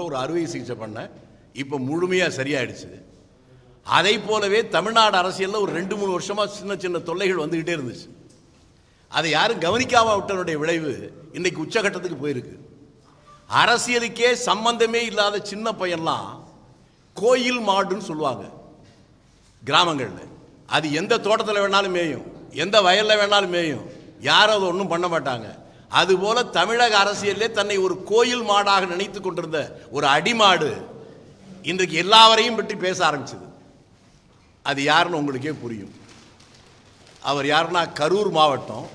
ஒரு அறுவை சிகிச்சை பண்ண இப்போ முழுமையாக சரியாயிடுச்சு. அதை போலவே தமிழ்நாடு அரசியலில் ஒரு 2-3 வருஷமாக சின்ன சின்ன தொல்லைகள் வந்துக்கிட்டே இருந்துச்சு. அதை யாரும் கவனிக்காம விட்டனுடைய விளைவு இன்னைக்கு உச்சகட்டத்துக்கு போயிருக்கு. அரசியலுக்கே சம்பந்தமே இல்லாத சின்ன பையன்லாம் கோயில் மாடுன்னு சொல்லுவாங்க கிராமங்களில். அது எந்த தோட்டத்தில் வேணாலும் மேயும், எந்த வயலில் வேணாலும் மேயும், யாரும் அதை ஒன்றும் பண்ண மாட்டாங்க. அதுபோல தமிழக அரசியலே தன்னை ஒரு கோயில் மாடாக நினைத்து கொண்டிருந்த ஒரு அடிமாடு இன்றைக்கு எல்லாவரையும் பற்றி பேச ஆரம்பிச்சது. அது யாருன்னு உங்களுக்கே புரியும். அவர் யாருன்னா கரூர் மாவட்டம்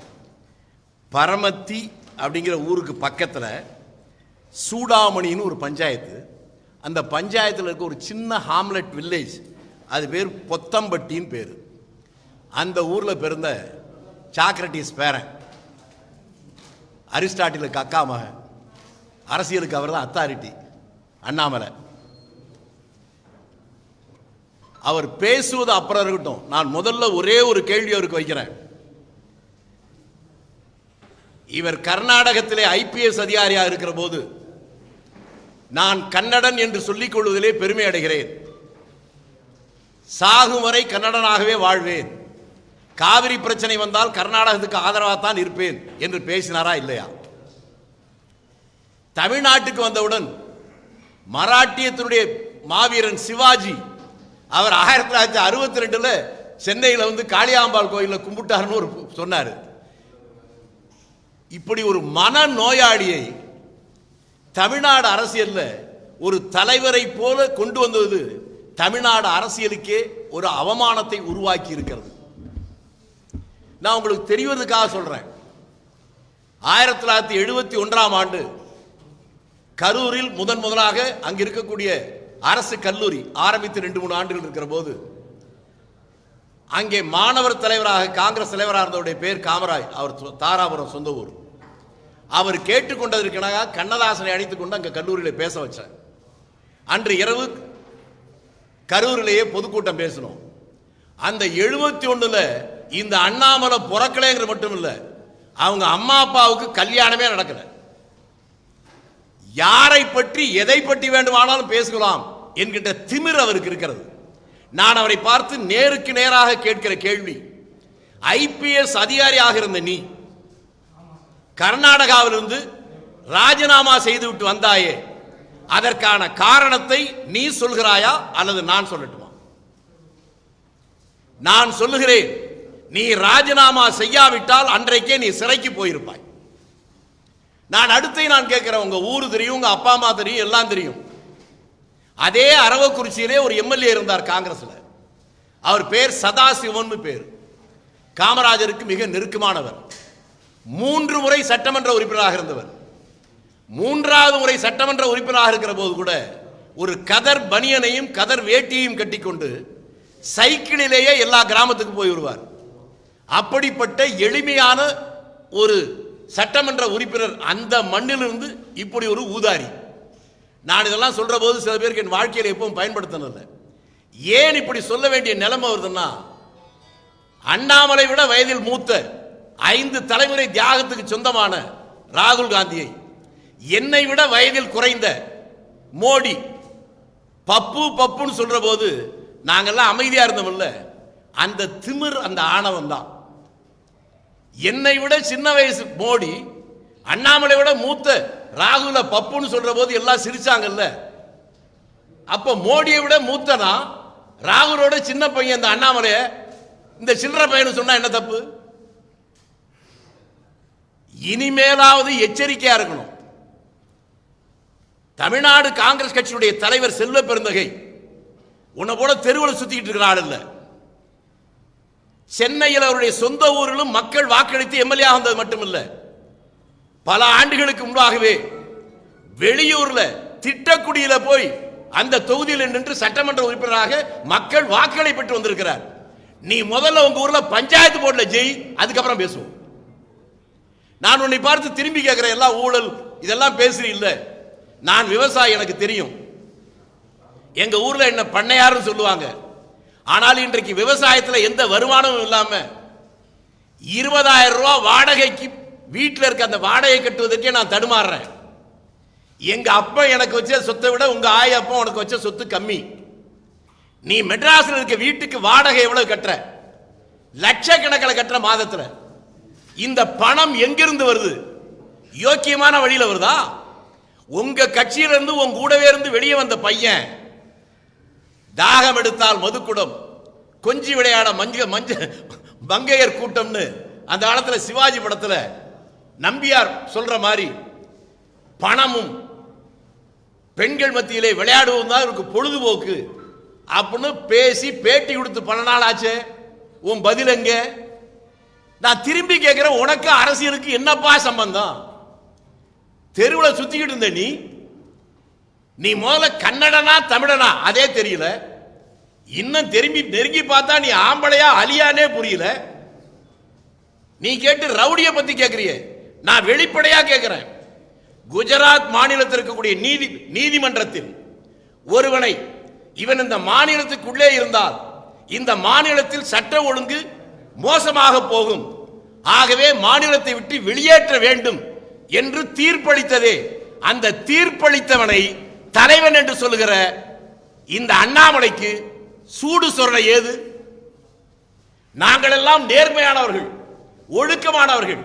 பரமத்தி அப்படிங்கிற ஊருக்கு பக்கத்தில் சூடாமணின்னு ஒரு பஞ்சாயத்து. அந்த பஞ்சாயத்தில் இருக்க ஒரு சின்ன ஹாம்லெட் வில்லேஜ், அது பேர் பொத்தம்பட்டின்னு பேர். அந்த ஊரில் பிறந்த சாக்ரட்டிஸ் பேரன், அரிஸ்டாட்டிலுக்கு அக்கா மகன், அரசியலுக்கு அவர் தான் அத்தாரிட்டி, அண்ணாமலை. அவர் பேசுவது அப்புறம் இருக்கட்டும், நான் முதல்ல ஒரே ஒரு கேள்வி அவருக்கு வைக்கிறேன். இவர் கர்நாடகத்திலே IPS அதிகாரியாக இருக்கிற போது நான் கன்னடன் என்று சொல்லிக் கொள்வதிலே பெருமை அடைகிறேன், சாகும் வரை கன்னடனாகவே வாழ்வேன், காவிரி பிரச்சனை வந்தால் கர்நாடகத்துக்கு ஆதரவாகத்தான் இருப்பேன் என்று பேசினாரா இல்லையா? தமிழ்நாட்டுக்கு வந்தவுடன் மராட்டியத்தினுடைய மாவீரன் சிவாஜி அவர் 1962 சென்னையில் வந்து காளியாம்பாள் கோயிலில் கும்பிட்டாருன்னு ஒரு சொன்னார். இப்படி ஒரு மன நோயாளியை தமிழ்நாடு அரசியலில் ஒரு தலைவரை போல கொண்டு வந்தது தமிழ்நாடு அரசியலுக்கே ஒரு அவமானத்தை உருவாக்கி இருக்கிறது. நான் உங்களுக்கு தெரிவதற்காக சொல்றேன். 1971ஆம் ஆண்டு கரூரில் முதலாக அங்கு இருக்கக்கூடிய அரசு கல்லூரி ஆரம்பித்து 2-3 ஆண்டுகள் இருக்கிற போது அங்கே மாணவர் தலைவராக காங்கிரஸ் தலைவராக இருந்தவருடைய பேர் காமராஜ். அவர் தாராபுரம் சொந்த ஊர். அவர் கேட்டுக்கொண்டதற்காக கண்ணதாசனை அழைத்துக் கொண்டு அங்கே கல்லூரியில் பேச வச்சார். அன்று இரவு கரூரிலேயே பொதுக்கூட்டம் பேசணும். அந்த 71ல் இந்த அண்ணாமலை பிறக்கலைங்கிற மட்டும் இல்லை, அவங்க அம்மா அப்பாவுக்கு கல்யாணமே நடக்கல. யாரை பற்றி எதை பற்றி வேண்டுமானாலும் பேசலாம் என்கின்ற திமிர் அவருக்கு இருக்கிறது. நான் அவரை பார்த்து நேருக்கு நேராக கேட்கிற கேள்வி, IPS அதிகாரியாக இருந்த நீ கர்நாடகாவிலிருந்து ராஜினாமா செய்துவிட்டு வந்தாயே, அதற்கான காரணத்தை நீ சொல்கிறாயா அல்லது நான் சொல்லட்டுமா? நான் சொல்லுகிறேன், நீ ராஜினாமா செய்யாவிட்டால் அன்றைக்கே நீ சிறைக்கு போயிருப்பாய். நான் கேட்கிறேன், உங்க ஊரு தெரியும், உங்க அப்பா அம்மா தெரியும், எல்லாம் தெரியும். அதே அரவக்குறிச்சியிலே ஒரு MLA இருந்தார் காங்கிரஸ்ல. அவர் பேர் சதாசிவன் பேர். காமராஜருக்கு மிக நெருக்கமானவர். 3 முறை சட்டமன்ற உறுப்பினராக இருந்தவர். 3வது முறை சட்டமன்ற உறுப்பினராக இருக்கிற போது கூட ஒரு கதர் பனியனையும் கதர் வேட்டியையும் கட்டிக்கொண்டு சைக்கிளிலேயே எல்லா கிராமத்துக்கு போய் வருவார். அப்படிப்பட்ட எளிமையான ஒரு சட்டமன்ற உறுப்பினர் அந்த மண்ணிலிருந்து இப்படி ஒரு ஊதாரி. நான் இதெல்லாம் சொல்ற போது சில பேருக்கு என் வாழ்க்கையில் எப்பவும் பயன்படுத்தினதில்லை. ஏன் இப்படி சொல்ல வேண்டிய நிலைமை வருதுன்னா, அண்ணாமலை விட வயதில் மூத்த 5 தலைமுறை தியாகத்துக்கு சொந்தமான ராகுல் காந்தியை, என்னை விட வயதில் குறைந்த மோடி பப்புன்னு சொல்ற போது நாங்கெல்லாம் அமைதியா இருந்தோம்ல, அந்த திமிர், அந்த ஆணவம் தான். என்னை விட சின்ன வயசு மோடி அண்ணாமலை விட மூத்த ராகுல பப்புன்னு சொல்ற போது எல்லாம் சிரிச்சாங்கல்ல. அப்ப மோடியை விட மூத்தனா ராகுலோட சின்ன பையன் இந்த அண்ணாமலைய இந்த சில்லற பையன் சொன்னா என்ன தப்பு? இனிமேலாவது எச்சரிக்கையா இருக்கணும். தமிழ்நாடு காங்கிரஸ் கட்சியுடைய தலைவர் செல்வ பெருந்தகை உன்னை போல தெருவில் சுத்திக்கிட்டு இருக்கிற ஆள் இல்ல. சென்னையில் அவருடைய சொந்த ஊரிலும் மக்கள் வாக்களித்து MLA வந்தது மட்டுமில்ல, பல ஆண்டுகளுக்கு முன்பாகவே வெளியூர்ல திட்டக்குடியில போய் அந்த தொகுதியில் நின்று சட்டமன்ற உறுப்பினராக மக்கள் வாக்களை பெற்று வந்திருக்கிறார். நீ முதல்ல உங்க ஊர்ல பஞ்சாயத்து போர்டுல ஜெய், அதுக்கப்புறம் பேசுவோம். நான் உன்னை பார்த்து திரும்பி கேட்கிறேன், எல்லாம் ஊழல் இதெல்லாம் பேசுறீ இல்ல. நான் விவசாயி, எனக்கு தெரியும். எங்க ஊர்ல என்ன பண்ணையாருன்னு சொல்லுவாங்க. ஆனால் இன்றைக்கு விவசாயத்தில் எந்த வருமானமும் இல்லாம 20,000 ரூபாய் வாடகைக்கு வீட்டில் இருக்க அந்த வாடகை கட்டுவதற்கே நான் தடுமாறுறேன். எங்க அப்பா எனக்கு வச்ச சொத்தை விட உங்க ஆய அப்பா உனக்கு வச்ச சொத்து கம்மி. நீ மெட்ராஸ்ல இருக்க வீட்டுக்கு வாடகை எவ்வளவு கட்டுற? லட்சக்கணக்கில் கட்டுற மாதத்துல. இந்த பணம் எங்கிருந்து வருது? யோக்கியமான வழியில வருதா? உங்க கட்சியிலிருந்து உங்க கூடவே இருந்து வெளியே வந்த பையன் தாகம் எடுத்தால் மதுக்குடம், கொஞ்சி விளையாட மங்கையர் கூட்டம்னு அந்த காலத்துல சிவாஜி படத்துல நம்பியார் சொல்ற மாதிரி பணமும் பெண்கள் மத்தியிலே விளையாடுவதும் தான் இவருக்கு பொழுதுபோக்கு அப்படின்னு பேசி பேட்டி கொடுத்து பல நாள் ஆச்சு. உன் பதில் எங்க? நான் திரும்பி கேட்கிறேன், உனக்கு அரசியலுக்கு என்னப்பா சம்பந்தம்? தெருவில் சுத்திக்கிட்டு இருந்த நீ முதல்ல கன்னடனா தமிழனா அதே தெரியல. இன்னும் திரும்பி நெருங்கி பார்த்தா நீ ஆம்பளையா அலியானே புரியல. நீ கேட்டு ரவுடிய பத்தி கேட்கிறிய. நான் வெளிப்படையா கேட்கிறேன், குஜராத் மாநிலத்தில் இருக்கக்கூடிய நீதிமன்றத்தில் ஒருவனை இவன் இந்த மாநிலத்துக்குள்ளே இருந்தால் இந்த மாநிலத்தில் சட்ட ஒழுங்கு மோசமாக போகும், ஆகவே மாநிலத்தை விட்டு வெளியேற்ற வேண்டும் என்று தீர்ப்பளித்ததே, அந்த தீர்ப்பளித்தவனை தலைவன் என்று சொல்லுகிற இந்த அண்ணாமலைக்கு சூடு சொல்ற ஏது? நாங்கள் எல்லாம் நேர்மையானவர்கள், ஒழுக்கமானவர்கள்,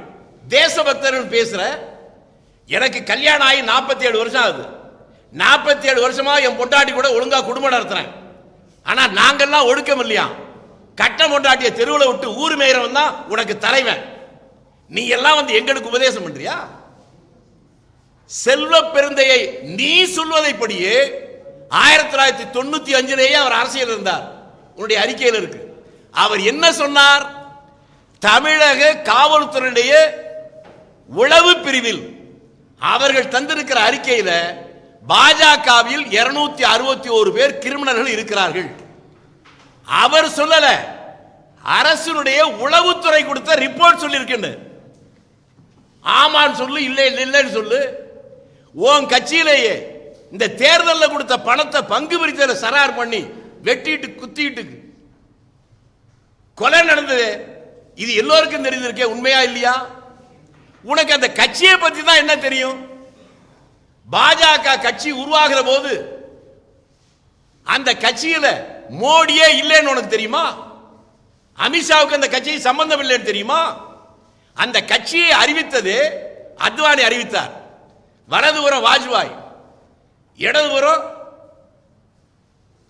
தேசபக்தர்கள் பேசுற. எனக்கு கல்யாணம் ஆகி 47 வருஷம் ஆகுது. 47 வருஷமா என் பொண்டாட்டி கூட ஒழுங்கா குடும்பம் நடத்துறேன். ஆனா நாங்கெல்லாம் ஒழுக்கம் இல்லையா? கட்ட பொண்டாட்டிய தெருவில் விட்டு ஊர் மேயறவன் தான் உனக்கு தலைவன். நீ எல்லாம் வந்து எங்களுக்கு உபதேசம் பண்றியா? செல்வ பெருந்தையை நீ சொல்வதைப்படியே 1995 அவர் அரசியல் இருந்தார். உன்னுடைய அறிக்கையில் இருக்கு. அவர் என்ன சொன்னார்? தமிழக காவல்துறையுடைய உளவு பிரிவில் அவர்கள் தந்திருக்கிற அறிக்கையில் பாஜகவில் 261 பேர் கிரிமினல்கள் இருக்கிறார்கள். அவர் சொல்லல, அரசுடைய உளவுத்துறை கொடுத்த ரிப்போர்ட் சொல்லி இருக்கு. ஆமான்னு சொல்லு, இல்லை இல்லைன்னு சொல்லு. உன் கட்சியிலேயே இந்த தேர்தலில் கொடுத்த பணத்தை பங்கு பிரித்தல சரார் பண்ணி வெட்டிட்டு குத்திட்டு கொலை நடந்தது. இது எல்லோருக்கும் தெரிஞ்சிருக்கே, உண்மையா இல்லையா? உனக்கு அந்த கட்சியை பத்தி தான் என்ன தெரியும்? பாஜக கட்சி உருவாகிற போது அந்த கட்சியில மோடியே இல்லைன்னு உனக்கு தெரியுமா? அமித்ஷாவுக்கு அந்த கட்சியை சம்பந்தம் இல்லைன்னு தெரியுமா? அந்த கட்சியை அறிவித்தது அத்வானி அறிவித்தார். வலதுபுறம் வாஜ்பாய், இடதுபுறம்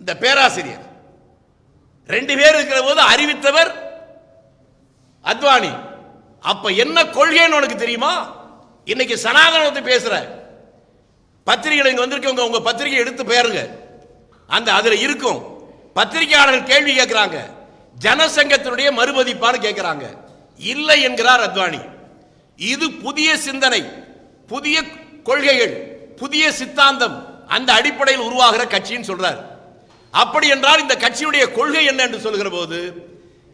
இந்த பேராசிரியர், 2 பேர் இருக்கிற போது அறிவித்தவர் அத்வானி. அப்ப என்ன கொள்கைன்னு உனக்கு தெரியுமா? இன்னைக்கு சனாதனத்தை பேசுற பத்திரிகை இங்க வந்திருக்கவங்க, உங்க பத்திரிகை எடுத்து பேருங்க. அந்த அதுல இருக்கும் பத்திரிகையாளர்கள் கேள்வி கேட்கிறாங்க, ஜனசங்கத்தினுடைய மறுபதிப்பான்னு கேட்கிறாங்க. இல்லை என்கிறார் அத்வானி. இது புதிய சிந்தனை, புதிய கொள்கைகள், புதிய சித்தாந்தம், அந்த அடிப்படையில் உருவாகிற கட்சின்னு சொல்றார். அப்படி என்றால் இந்த கட்சியுடைய கொள்கை என்ன என்று சொல்கிற போது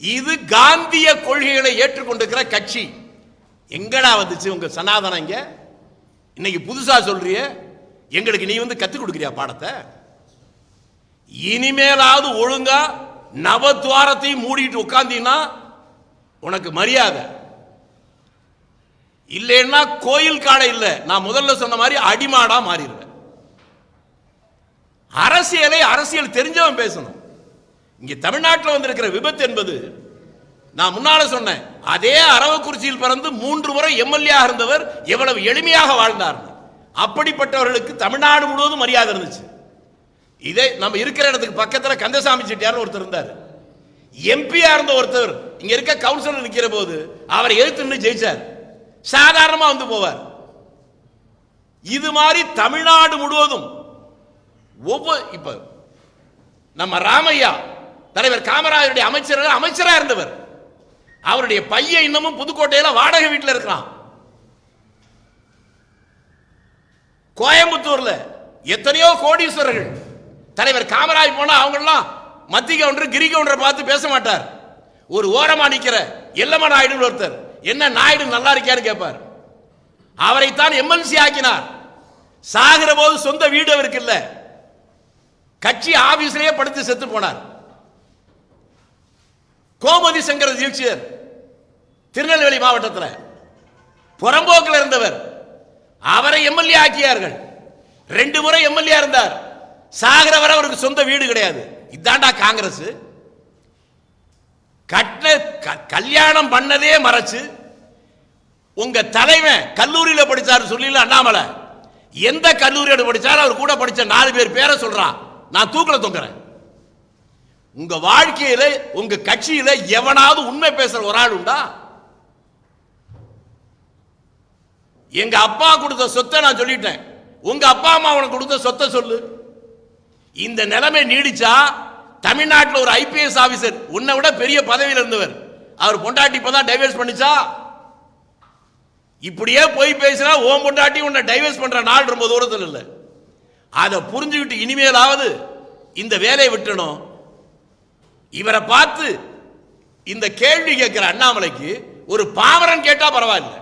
இது காந்திய கொள்கைகளை ஏற்றுக்கொண்டிருக்கிற கட்சி. எங்கடா வந்துச்சு உங்க சனாதனம்? இங்க இன்னைக்கு புதுசா சொல்றிய, எங்களுக்கு நீ வந்து கத்துக் கொடுக்கிறியா பாடத்தை? இனிமேலாவது ஒழுங்கா நவத்வாரத்தையும் மூடிட்டு உட்கார்ந்தீங்கன்னா உனக்கு மரியாதை. இல்லைன்னா கோயில் காடை இல்லை, நான் முதல்ல சொன்ன மாதிரி அடிமாடா மாறிடுவேன். அரசியல் தெரிஞ்சவன் பேசணும். இங்க தமிழ்நாட்டில் வந்திருக்கிற விபத்து என்பது, நான் முன்னால சொன்னேன், அதே அரவக்குறிச்சியில் பிறந்து 3 முறை எம்எல்ஏ இருந்தவர் எவ்வளவு எளிமையாக வாழ்ந்தார். அப்படிப்பட்டவர்களுக்கு தமிழ்நாடு முழுவதும் மரியாதை இருந்துச்சு. இதே நம்ம இருக்கிற இடத்துக்கு பக்கத்தில் கந்தசாமி செட்டியார் ஒருத்தர் இருந்தார். எம்பியா இருந்த ஒருத்தர் இங்க இருக்க கவுன்சிலர் நிற்கிற போது அவரை எதிர்த்து ஜெயிச்சார். சாதாரணமா வந்து போவார். இது மாதிரி தமிழ்நாடு முழுவதும் இப்ப நம்ம ராமையா தலைவர் காமராஜருடைய அமைச்சரா இருந்தவர், அவருடைய பையன் இன்னமும் புதுக்கோட்டையில் வாடகை வீட்டில் இருக்கிறான். கோயம்புத்தூர்ல எத்தனையோ கோடீஸ்வரர்கள் தலைவர் காமராஜ் போனா அவங்கெல்லாம் மத்திய கவுண்டர் கிரி கவுண்டரை பார்த்து பேச மாட்டார். ஒரு ஓரமா நிக்கிற எல்லம்ம நாயுடு ஒருத்தர், என்ன நாயுடு நல்லா இருக்கியான்னு கேட்பார். அவரைத்தான் எம்எல்சி ஆக்கினார். சாகிற போது சொந்த வீடு அவருக்கு இல்ல, கட்சி ஆபீஸ்லயே படுத்து செத்து போனார். கோமதி சங்கர தீட்சிதர் திருநெல்வேலி மாவட்டத்தில் புறம்போக்கில் இருந்தவர். அவரை எம்எல்ஏ ஆக்கியார்கள். 2 முறை எம்எல்ஏ இருந்தார். சாகிற வரை அவருக்கு சொந்த வீடு கிடையாது. இதாண்டா காங்கிரஸ். கல்யாணம் பண்ணதே மறைச்சு உங்க தலைவன் கல்லூரியில் படிச்சாரு சொல்லல அண்ணாமலை. எந்த கல்லூரியோட படிச்சாரு? அவர் கூட படிச்ச 4 பேர் பேரை சொல்றான். நான் தூக்கல தொங்குறேன். உங்க வாழ்க்கையில உங்க கட்சியில எவனாவது உண்மை பேசுற ஒரு ஆள் உண்டா? எங்க அப்பா கொடுத்த சொத்தை நான் சொல்லிட்டேன். உங்க அப்பா அம்மா உனக்கு கொடுத்த சொத்தை சொல்லு. இந்த நிலைமை நீடிச்சா தமிழ்நாட்டில் ஒரு ஐபிஎஸ் ஆபீசர் உன்னை விட பெரிய பதவியில் இருந்தவர், அவர் பொண்டாட்டி இப்பதான் டைவர்ஸ் பண்ணிச்சா? இப்படியே போய் பேசினா ஓம் பொண்டாட்டி உன்னை டைவர்ஸ் பண்ற நாள் ரொம்ப தூரத்தில் இல்லை. அதை புரிஞ்சுக்கிட்டு இனிமேலாவது இந்த வேலையை விட்டணும். இவரை பார்த்து இந்த கேள்வி கேட்கிற அண்ணாமலைக்கு ஒரு பாமரன் கேட்டா பரவாயில்லை.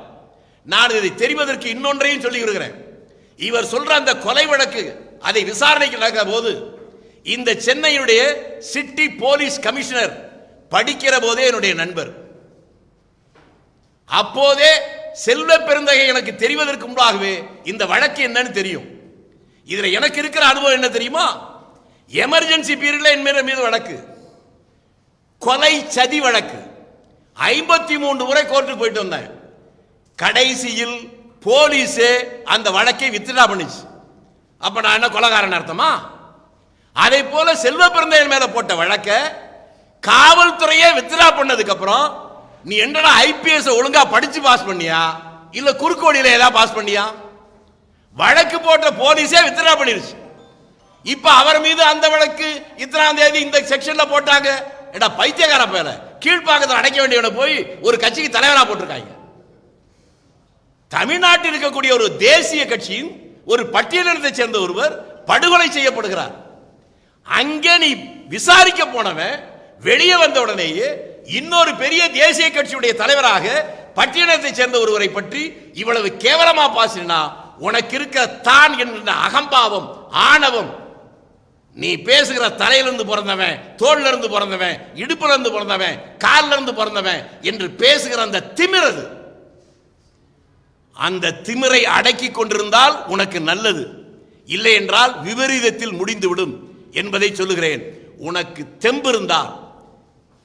நான் இதை தெரிவதற்கு இன்னொன்றையும் சொல்லி இருக்கிறேன். இவர் சொல்ற அந்த கொலை வழக்கு அதை விசாரணைக்கு நடக்கிற போது இந்த சென்னையுடைய சிட்டி போலீஸ் கமிஷனர் படிக்கிற போதே என்னுடைய நண்பர். அப்போதே செல்வ பெருந்தகை எனக்கு தெரிவதற்கு முன்பாகவே இந்த வழக்கு என்னன்னு தெரியும். இதுல எனக்கு இருக்கிற அனுபவம் என்ன தெரியுமா? எமர்ஜென்சி பீரியட்ல என் மீது வழக்கு, கொலை சதி வழக்கு 53 முறை கோர்ட்டுக்கு போயிட்டு வந்தேன். கடைசியில் போலீஸே அந்த வழக்கை வித்ட்ரா பண்ணிச்சு. அப்ப நான் என்ன கொலைகாரன் அர்த்தமா? அதே போல செல்வ பெருந்தகை மேல போட்ட வழக்க காவல்துறையே வித்ட்ரா பண்ணதுக்கு அப்புறம் நீ என்னடா ஐபிஎஸ் ஒழுங்கா படிச்சு பாஸ் பண்ணியா இல்ல குறுக்கோடியில ஏதாவது பாஸ் பண்ணியா? வழக்கு போட்ட போலீஸே வித்ட்ரா பண்ணிருச்சு. இப்ப அவர் மீது அந்த வழக்கு இத்தனாம் தேதி இந்த செக்ஷன்ல போட்டாங்க. ஏடா பைத்தியக்கார பேர கீழ்ப்பாக்கத்தில் அடைக்க வேண்டியவனை போய் ஒரு கட்சிக்கு தலைவரா போட்டிருக்காங்க. தமிழ்நாட்டில் இருக்கக்கூடிய ஒரு தேசிய கட்சியின் ஒரு பட்டியலினத்தை சேர்ந்த ஒருவர் படுகொலை செய்யப்படுகிறார். அங்கே நீ விசாரிக்க போனவன் வெளியே வந்த உடனேயே இன்னொரு பெரிய தேசிய கட்சியுடைய தலைவராக பட்டியலினத்தை சேர்ந்த ஒருவரை பற்றி இவ்வளவு கேவலமா பாசினா உனக்கு இருக்க தான் என்ற அகம்பாவம், ஆணவம், நீ பேசுகிற தலையிலிருந்து பிறந்தவன், தோல்ல இருந்து பிறந்தவன், இடுப்புல இருந்து பிறந்தவன், காலில் இருந்து பிறந்தவன் என்று பேசுகிற அந்த திமிரது, அந்த திமிரை அடக்கி கொண்டிருந்தால் உனக்கு நல்லது, இல்லை என்றால் விபரீதத்தில் முடிந்துவிடும் என்பதை சொல்லுகிறேன். உனக்கு தெம்பு இருந்தால்,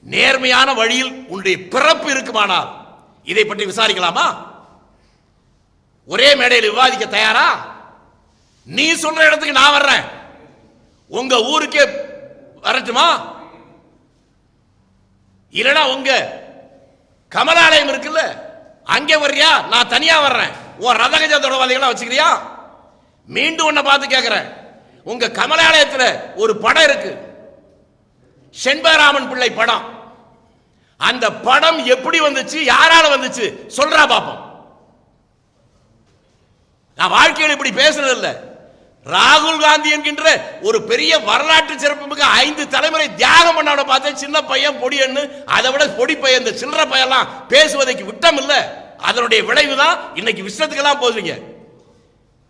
நேர்மையான வழியில் உன்னுடைய பிறப்பு இருக்குமானால் இதை பற்றி விசாரிக்கலாமா? ஒரே மேடையில் விவாதிக்க தயாரா? நீ சொல்ற இடத்துக்கு நான் வர்றேன், உங்க ஊருக்கே வரட்டுமா? இல்லனா உங்க கமலாலயம் இருக்குல்ல, அங்கே வர்றியா? நான் தனியா வர்றேன். உன் ரதகஜ தொடர்பாதைகளா வச்சுக்கிறியா? மீண்டும் உன்னை பார்த்து கேட்கிறேன். உங்க கமலாலயத்தில் ஒரு படம் இருக்கு, செண்பகராமன் பிள்ளை படம். அந்த படம் எப்படி வந்துச்சு, யாரால வந்துச்சு சொல்றா பாப்போம். நான் வாழ்க்கையில் இப்படி பேசுறது இல்லை. ராகுல் காந்தி என்கின்ற ஒரு பெரிய வரலாற்று சிறப்புமிக்க 5 தலைமுறை தியாகம் பண்ணவனை பார்த்தேன். சின்ன பையன் பொடியன்னு, அதை விட பொடி பையன், இந்த சில்லற பையெல்லாம் பேசுவதற்கு விட்டம் இல்லை. அதனுடைய விளைவு தான் இன்னைக்கு விஷயத்துக்கெல்லாம் போதுங்க.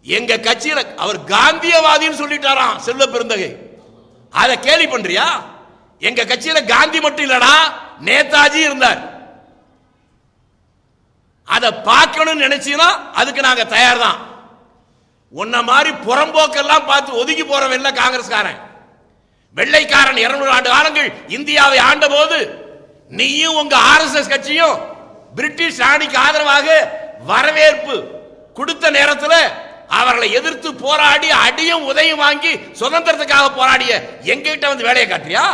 எங்க கட்சியில் அவர் காந்தியவாதின்னு சொல்லிட்டாராம் செல்வ பெருந்தகை. அதை கேலி பண்றியா? எங்க கட்சியில காந்தி மட்டும் இல்லடா, நேதாஜி இருந்தார். அதை பார்க்கணும்னு நினைச்சீங்கன்னா அதுக்கு நாங்க தயார் தான். உன்ன மாதிரி புறம்போக்கெல்லாம் பார்த்து ஒதுக்கி போறவன் இல்ல காங்கிரஸ்காரன். வெள்ளைக்காரன் 200 ஆண்டு காலங்கள் இந்தியாவை ஆண்ட போது நீயும் உங்க ஆர்எஸ்எஸ் கட்சியும் பிரிட்டிஷ் ராணிக்கு ஆதரவாக வரவேற்பு கொடுத்த நேரத்தில் அவர்களை எதிர்த்து போராடி அடியும் உதயம் வாங்கி சுதந்திரத்துக்காக போராடிய எங்கிட்ட வந்து வேலையை காட்டியா?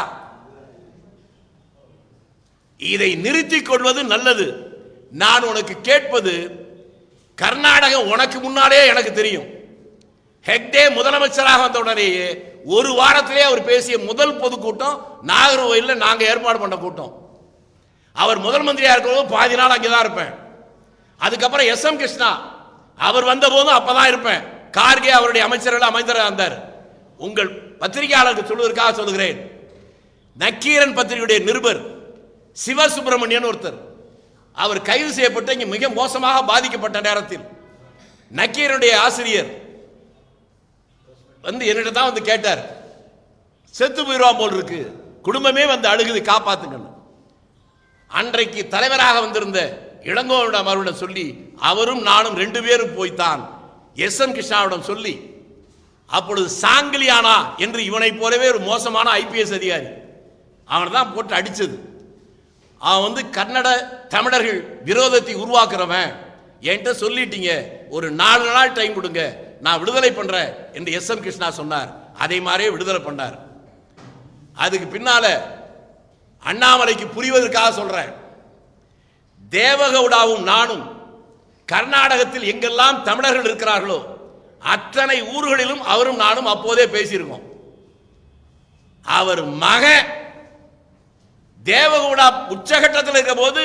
இதை நிறுத்திக் கொள்வது நல்லது. நான் உனக்கு கேட்பது, கர்நாடகம் உனக்கு முன்னாலே எனக்கு தெரியும். ஹெக்டே முதலமைச்சராக வந்த உடனேயே ஒரு வாரத்திலே அவர் பேசிய முதல் பொதுக்கூட்டம் நாகர்கோவிலில் நாங்க ஏற்பாடு பண்ண கூட்டம். அவர் முதல் மந்திரியா இருக்கிறது பாதி நாள் அங்கேதான் இருப்பேன். அதுக்கப்புறம் எஸ்.எம். கிருஷ்ணா அவர் வந்த போதும் அப்பதான் இருப்பேன். கார்கே அவருடைய அமைச்சர்கள் அமைச்சராக இருந்தார். உங்கள் பத்திரிகையாளருக்கு சொல்வதற்காக சொல்லுகிறேன். நக்கீரன் பத்திரிகையுடைய நிருபர் சிவசுப்பிரமணியன் ஒருத்தர், அவர் கைது செய்யப்பட்டு இங்கே மிக மோசமாக பாதிக்கப்பட்ட நேரத்தில் நக்கீரனுடைய ஆசிரியர் வந்து என்னிட்ட தான் வந்து கேட்டார், செத்து போயிடுவான் போல் இருக்கு, குடும்பமே வந்து அழுகுது, காப்பாத்துங்க. அன்றைக்கு தலைவராக வந்திருந்த இளங்கோவிடம் அவரிடம் சொல்லி அவரும் நானும் 2 பேரும் போய்த்தான் SM கிருஷ்ணாவிடம் சொல்லி, அப்பொழுது சாங்கிலியானா என்று இவனை போலவே ஒரு மோசமான IPS அதிகாரி, அவனை தான் போட்டு அடிச்சது. அவன் கன்னட தமிழர்கள் விரோதத்தை உருவாக்குறவன், என்கிட்ட சொல்லிட்டீங்க, ஒரு 4 நாள் டைம் கொடுங்க, நான் விடுதலை பண்றேன் என்று SM கிருஷ்ணா சொன்னார். அதே மாதிரியே விடுதலை பண்ணார். அதுக்கு பின்னால அண்ணாமலைக்கு புரிவதற்காக சொல்றேன், தேவகவுடாவும் நானும் கர்நாடகத்தில் எங்கெல்லாம் தமிழர்கள் இருக்கிறார்களோ அத்தனை ஊர்களிலும் அவரும் நானும் அப்போதே பேசியிருக்கோம். அவர் மக தேவகவுடா உச்சகட்டத்தில் இருக்கிற போது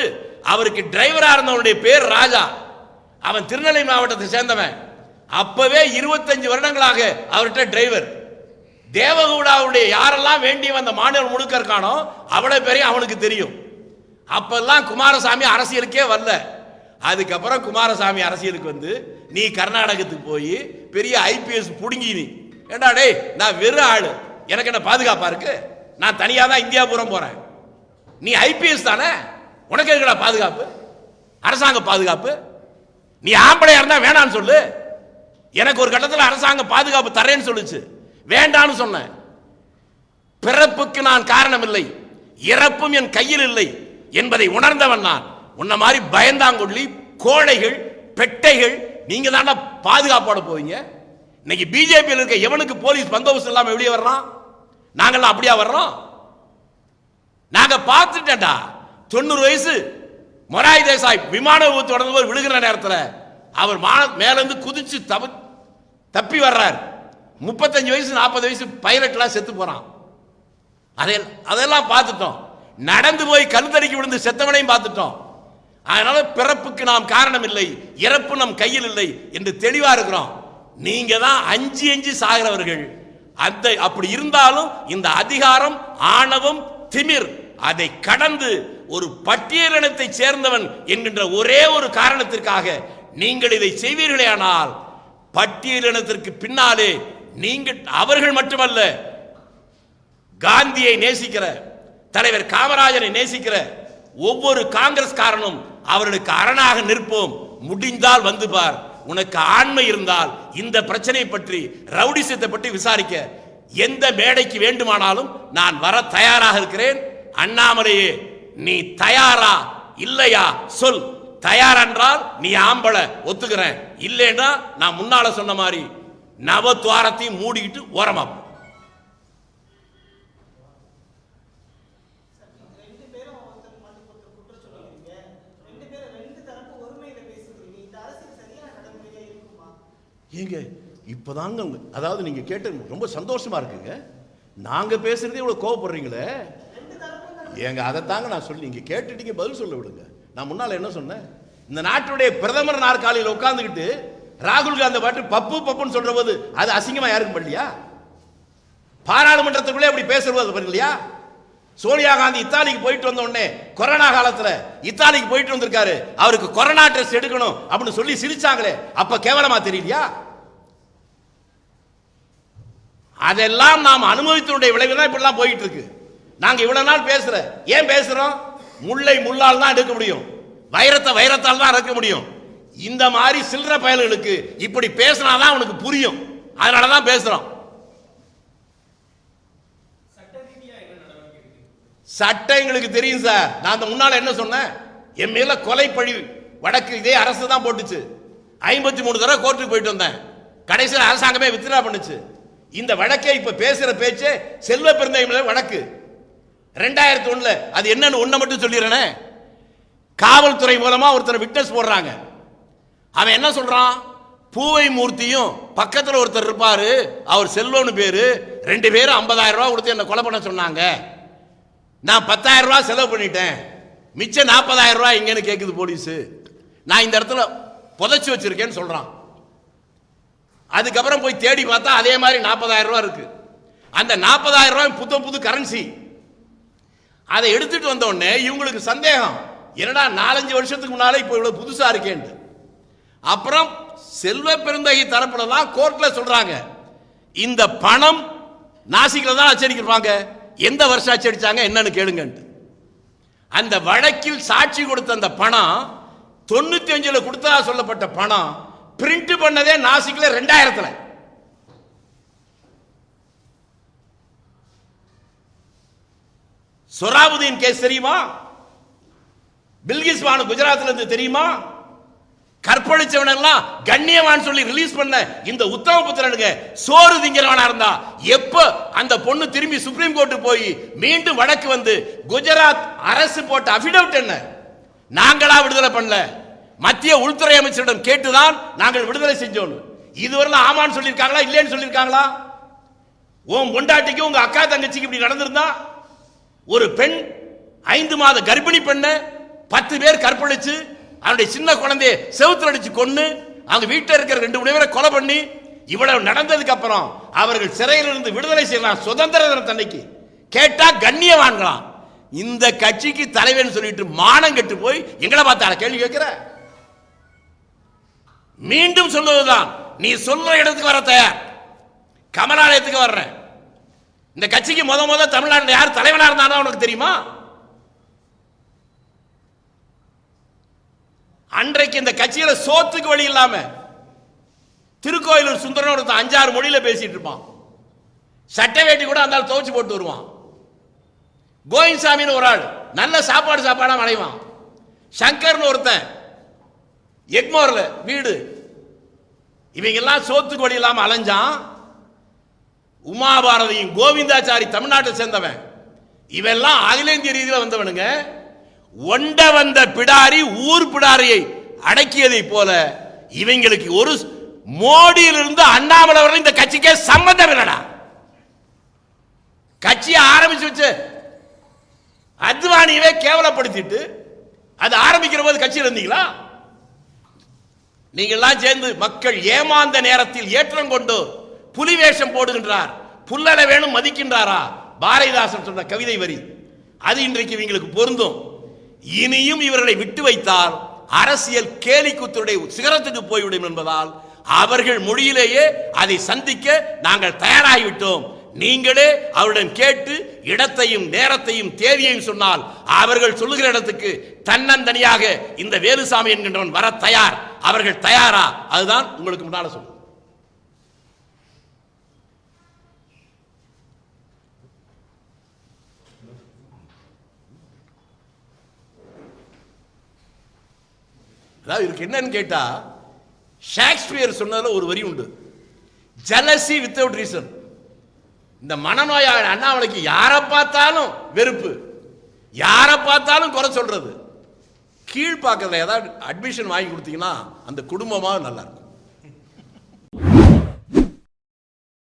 அவருக்கு டிரைவரா இருந்தவனுடைய பேர் ராஜா, அவன் திருநெல்வேலி மாவட்டத்தை சேர்ந்தவன். அப்பவே 25 வருடங்களாக அவர்கிட்ட டிரைவர். தேவகவுடாவுடைய யாரெல்லாம் வேண்டிய அந்த மாநிலம் முழுக்க இருக்கானோ அவ்வளவு பேரையும் அவனுக்கு தெரியும். அப்பெல்லாம் குமாரசாமி அரசியலுக்கே வரல. அதுக்கப்புறம் குமாரசாமி அரசியலுக்கு வந்து நீ கர்நாடகத்துக்கு போய் பெரிய IPS புடுங்கி, நீ ஏண்டா டேய், நான் வெறும் ஆளு, எனக்கு என்ன பாதுகாப்பா இருக்கு, நான் தனியா தான் இந்தியாபுரம் போறேன், நீ IPS தானே, உனக்கு எதுக்குடா பாதுகாப்பு, அரசாங்க பாதுகாப்பு, நீ ஆம்பளையா இருந்தா வேணான்னு சொல்லு. எனக்கு ஒரு கட்டத்தில் அரசாங்கம் பாதுகாப்பு தரேன்னு சொல்லுச்சு, வேண்டான்னு சொன்னேன். பிறப்புக்கு நான் காரணம் இல்லை, இறப்பும் என் கையில் இல்லை என்பதை உணர்ந்தவன் நான். உன்ன மாதிரி பயந்தாங்கொள்ளி கோழைகள் பெட்டைகள் நீங்க தானே பாதுகாப்போட போவீங்க. இன்னைக்கு பிஜேபியில் இருக்க எவனுக்கு போலீஸ் பந்தோபஸ்து இல்லாம வெளியே வர்றான்? நாங்கெல்லாம் அப்படியா வர்றோம்? நாங்க பார்த்துட்டா 90 வயசு மொராய் தேசாய் விமான விபத்து தொடர்ந்து போது விழுகிற நேரத்தில் அவர் மேலிருந்து குதிச்சு தப்பி வர்றார். 35 வயசு 40 வயசு பைலட்லாம் செத்து போறான். அதெல்லாம் பார்த்துட்டோம். நடந்து போய் கழுத்தடிக்கு விழுந்து செத்தவனையும் பார்த்துட்டோம். அதனால பிறப்புக்கு நாம் காரணம் இல்லை, இறப்பு நம் கையில் இல்லை என்று தெளிவா இருக்கிறோம். நீங்க தான் அஞ்சி சாகிறவர்கள். அப்படி இருந்தாலும் இந்த அதிகாரம், ஆணவம், திமிர் அதை கடந்து ஒரு பட்டியலினத்தை சேர்ந்தவன் என்கின்ற ஒரே ஒரு காரணத்திற்காக நீங்கள் இதை செய்வீர்களே, ஆனால் பட்டியலினத்திற்கு பின்னாலே நீங்கள் அவர்கள் மட்டுமல்ல, காந்தியை நேசிக்கிற தலைவர் காமராஜரை நேசிக்கிற ஒவ்வொரு காங்கிரஸ்காரனும் அவர்களுக்கு அரணாக நிற்போம். முடிந்தால் வந்து பார், உனக்கு ஆண்மை இருந்தால் இந்த பிரச்சனை பற்றி, ரவுடிசத்தை பற்றி விசாரிக்க எந்த மேடைக்கு வேண்டுமானாலும் நான் வர தயாராக இருக்கிறேன். அண்ணாமலையே, நீ தயாரா இல்லையா சொல். தயார் என்றால் நீ ஆம்பளை, ஒத்துக்கிறேன். இல்லைன்னா நான் முன்னால சொன்ன மாதிரி நவத்வாரத்தையும் மூடிக்கிட்டு ஓரமா. ஏங்க இப்பதாங்க, அதாவது நீங்க கேட்ட ரொம்ப சந்தோஷமா இருக்குங்க. நாங்க பேசுறதே இவ்வளவு கோவப்படுறீங்களே ஏங்க, அதைத்தாங்க நான் சொல்லி, நீங்க கேட்டுட்டீங்க, பதில் சொல்ல விடுங்க. நான் முன்னால என்ன சொன்னேன், இந்த நாட்டுடைய பிரதமர் நாற்காலியில் உட்கார்ந்துக்கிட்டு ராகுல் காந்தி பாட்டு பப்பு பப்புன்னு சொல்ற போது அது அசிங்கமா யாருக்கும் பண்ணலையா? பாராளுமன்றத்துக்குள்ளே அப்படி பேசுறது பண்ணலையா? சோனியா காந்தி இத்தாலிக்கு போயிட்டு வந்த உடனே கொரோனா காலத்துல இத்தாலிக்கு போயிட்டு வந்திருக்காரு, அவருக்கு கொரோனா டெஸ்ட் எடுக்கணும் அப்படின்னு சொல்லி சிரிச்சாங்களே, அப்ப கேவலமா தெரியலையா? அதெல்லாம் நாம் அனுபவித்தனுடைய விளைவு தான் இப்படிலாம் போயிட்டு இருக்கு. நாங்க இவ்வளவு நாள் பேசுற, ஏன் பேசுறோம்? முல்லை முள்ளால் தான் எடுக்க முடியும், வைரத்தை வைரத்தால் தான் இறக்க முடியும். இந்த மாதிரி சில்லற பயல்களுக்கு இப்படி பேசினாதான் உனக்கு புரியும். அதனாலதான் பேசுறோம். சட்டம் எங்களுக்கு தெரியும் சார். நான் அந்த முன்னால என்ன சொன்னேன், என் மேல கொலை பழி வழக்கு இதே அரசு தான் போட்டுச்சு. 53 தடவை கோர்ட்டுக்கு போயிட்டு வந்தேன். கடைசியில் அரசாங்கமே வித்ட்ரா பண்ணுச்சு. இந்த வழக்கை இப்ப பேசுற பேச்சு செல்வ பெருந்தகை வழக்கு 2001 அது என்னன்னு ஒண்ண மட்டும் சொல்லிடுறேனே. காவல்துறை மூலமா ஒருத்தர் விட்னஸ் போடுறாங்க. அவன் என்ன சொல்றான், பூவை மூர்த்தியும் பக்கத்தில் ஒருத்தர் இருப்பாரு, அவர் செல்வம்னு பேரு, 2 பேரும் 50,000 ரூபாய் கொடுத்து என்ன கொலை பண்ண சொன்னாங்க. நான் 10,000 ரூபாய் செலவு பண்ணிட்டேன், மிச்சம் 40,000 ரூபாய் எங்கன்னு கேட்குது போலீஸ். நான் இந்த இடத்துல புதைச்சி வச்சிருக்கேன்னு சொல்றான். அதுக்கப்புறம் போய் தேடி பார்த்தா அதே மாதிரி 40,000 ரூபாய் இருக்கு. அந்த 40,000 ரூபாய் புது கரன்சி. அதை எடுத்துட்டு வந்த உடனே இவங்களுக்கு சந்தேகம், என்னடா 4-5 வருஷத்துக்கு முன்னாலே இப்போ இவ்வளவு புதுசா இருக்கேன். அப்புறம் செல்வ பெருந்தகை தரப்புல தான் கோர்ட்ல சொல்றாங்க, இந்த பணம் நாசிக்ல தான் அச்சடிக்கிறாங்க, எந்த வருஷம் அச்சடிச்சாங்க என்னன்னு கேளுங்க. அந்த வழக்கில் சாட்சி கொடுத்த அந்த பணம் 95 கொடுத்தா சொல்லப்பட்ட பணம் பிரிண்ட் பண்ணதே நாசிக்ல 2000. சொராபுதீன் கேஸ் தெரியுமா? பில்கிஸ் பானு குஜராத்ல இருந்து தெரியுமா? கற்பழிச்சவன் எல்லாம் கண்ணியவான் சொல்லி ரிலீஸ் பண்ண இந்த உத்தமபுத்திரனுங்க சோறு திங்கிறவனா இருந்தா எப்ப அந்த பொண்ணு திரும்பி சுப்ரீம் கோர்ட் போய் மீண்டும் வழக்கு வந்து குஜராத் அரசு போட்ட அபிடவிட் என்ன? நாங்களா விடுதலை பண்ணல, மத்திய உள்துறை அமைச்சரிடம் கேட்டுதான் நாங்கள் விடுதலை செஞ்சோம். இதுவரை ஆமான்னு சொல்லியிருக்காங்களா இல்லைன்னு சொல்லியிருக்காங்களா? உன் பொண்டாட்டிக்கு உங்க அக்கா தங்கச்சிக்கு இப்படி நடந்திருந்தா, ஒரு பெண் 5 மாத கர்ப்பிணி பெண்ணை 10 பேர் கற்பழிச்சு அவனுடைய சின்ன குழந்தையை செவுத்துல அடிச்சு கொன்னு அவங்க வீட்டில் இருக்கிற 2 பேரை கொலை பண்ணி இவ்வளவு நடந்ததுக்கு அப்புறம் அவர்கள் சிறையிலிருந்து விடுதலை செய்யலாம் சுதந்திர தினத்தன்னைக்கு கேட்டா கண்ணியவான்களாம். இந்த கட்சிக்கு தலைவன் சொல்லிட்டு மானம் கெட்டு போய் எங்களை பார்த்தால கேள்வி கேட்கிற? மீண்டும் சொல்லுவதுதான், நீ சொல்ற இடத்துக்கு வர தயார், கமலாலயத்துக்கு வர்றேன். இந்த கட்சிக்கு முத தமிழ்நாட்டில் யார் தலைவனா இருந்தாலும் உனக்கு தெரியுமா? அன்றைக்கு இந்த கட்சியில சோத்துக்கு வழி இல்லாம திருக்கோயிலூர் சுந்தரன் ஒருத்தன் 5-6 மொழியில பேசிட்டு இருப்பான். சட்டை வேட்டி கூட அந்த துவச்சு போட்டு வருவான். கோவிந்தசாமின்னு ஒரு ஆள் நல்ல சாப்பாடா அடைவான். சங்கர்னு ஒருத்தன் எக்மோர்ல வீடு. இவங்க எல்லாம் சோத்துக்கு வழி இல்லாம அலைஞ்சான். உமாபாரதியும் கோவிந்தாச்சாரி தமிழ்நாட்டை சேர்ந்தவன். இவெல்லாம் அகில இந்திய ரீதியில் வந்தவனுங்க. ஒண்ட வந்த பிடாரி ஊர் பிடாரியை அடக்கியதை போல இவங்களுக்கு ஒரு மோடியிலிருந்து அண்ணாமலை வரை இந்த கட்சிக்கே சம்பந்தம் இல்லடா. கட்சியை ஆரம்பிச்சு வச்சு அத்வானியவே கேவலப்படுத்திட்டு அது ஆரம்பிக்கிற போது கட்சியில் இருந்தீங்களா? நீங்க எல்லாம் சேர்ந்து மக்கள் ஏமாந்த நேரத்தில் ஏற்றம் கொண்டு புலி வேஷம் போடுகின்றார், புல்லட வேணும் மதிக்கின்றாரா? பாரதிதாசன் சொன்ன கவிதை வரி அது இன்றைக்கு இவங்களுக்கு பொருந்தும். இனியும் இவர்களை விட்டு வைத்தால் அரசியல் கேலிக்கூத்துடைய சிகரத்துக்கு போய்விடும் என்பதால் அவர்கள் மொழியிலேயே அதை சந்திக்க நாங்கள் தயாராகிவிட்டோம். நீங்களே அவருடன் கேட்டு இடத்தையும் நேரத்தையும் தேதியையும் சொன்னால் அவர்கள் சொல்லுகிற இடத்துக்கு தன்னந்தனியாக இந்த வேலுசாமி என்கின்றவன் வர தயார். அவர்கள் தயாரா? அதுதான் உங்களுக்கு முன்னால சொல்லுங்க. இருக்கு என்னன்னு கேட்டா, ஷேக்ஸ்பியர் சொன்னதுல ஒரு வரி உண்டு, ஜெலசி வித்தவுட் ரீசன். இந்த மனநோயாளி அண்ணாமலைக்கு யாரை பார்த்தாலும் வெறுப்பு, யாரை பார்த்தாலும் குறை சொல்றது. கீழ்பாக்கத்தில் ஏதாவது அட்மிஷன் வாங்கி கொடுத்தீங்கன்னா அந்த குடும்பமாக நல்லா இருக்கும்.